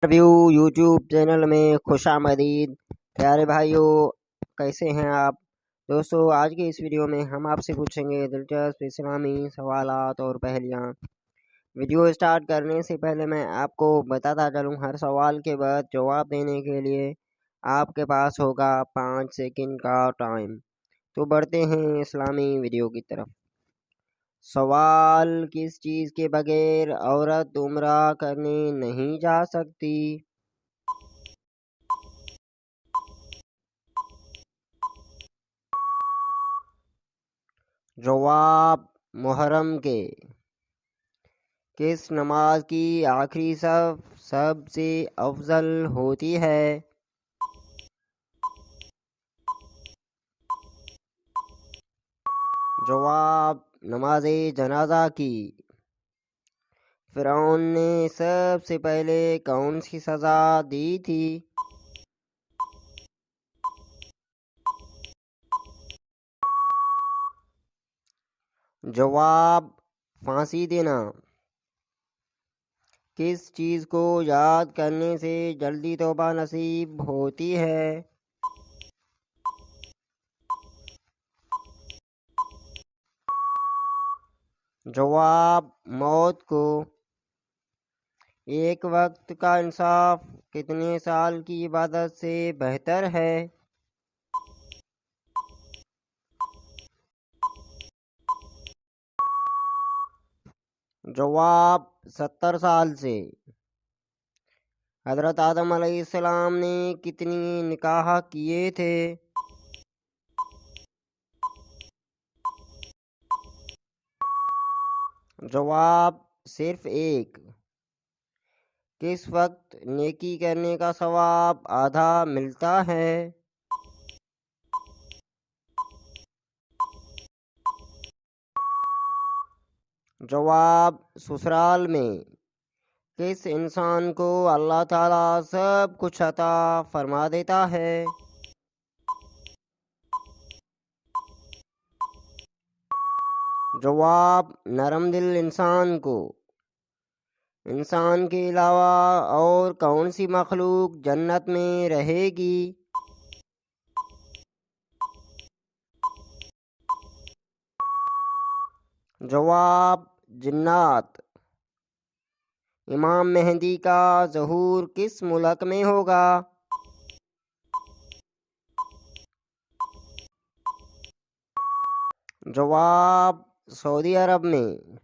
View YouTube channel में खुशामदीद। प्यारे भाइयों, कैसे हैं आप दोस्तों? आज के इस वीडियो में हम आपसे पूछेंगे दिलचस्प इस्लामी सवालात और पहेलियाँ। वीडियो स्टार्ट करने से पहले मैं आपको बताता चलूँ, हर सवाल के बाद जवाब देने के लिए आपके पास होगा 5 सेकंड का टाइम। तो बढ़ते हैं इस्लामी वीडियो की तरफ। सवाल, किस चीज़ के बगैर औरत उम्रा करने नहीं जा सकती? जवाब, मुहर्रम के। किस नमाज की आखिरी सफ सबसे अफजल होती है? जवाब, नमाज जनाजा की। फिरौन ने सबसे पहले कौन सी सज़ा दी थी? जवाब, फांसी देना। किस चीज़ को याद करने से जल्दी तौबा नसीब होती है? जवाब, मौत को। एक वक्त का इंसाफ कितने साल की इबादत से बेहतर है? जवाब, 70 साल से। हज़रत आदम अलैहिस्सलाम ने कितनी निकाह किए थे? जवाब, सिर्फ एक। किस वक्त नेकी करने का सवाब आधा मिलता है? जवाब, ससुराल में। किस इंसान को अल्लाह ताला सब कुछ अता फरमा देता है? जवाब, नरम दिल इंसान को। इंसान के अलावा और कौन सी मखलूक जन्नत में रहेगी? जवाब, जिन्नात। इमाम मेहदी का ज़हूर किस मुल्क में होगा? जवाब, सऊदी अरब में।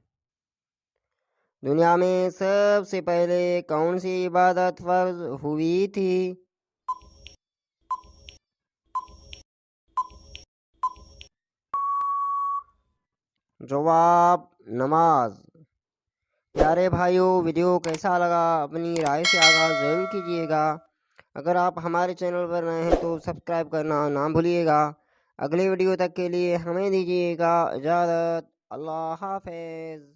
दुनिया में सबसे पहले कौन सी इबादत फर्ज हुई थी? जवाब, नमाज। प्यारे भाइयों, वीडियो कैसा लगा अपनी राय से आगाज़ ज़रूर कीजिएगा। अगर आप हमारे चैनल पर नए हैं तो सब्सक्राइब करना ना भूलिएगा। अगले वीडियो तक के लिए हमें दीजिएगा इजाज़त। अल्लाह हाफ़िज़।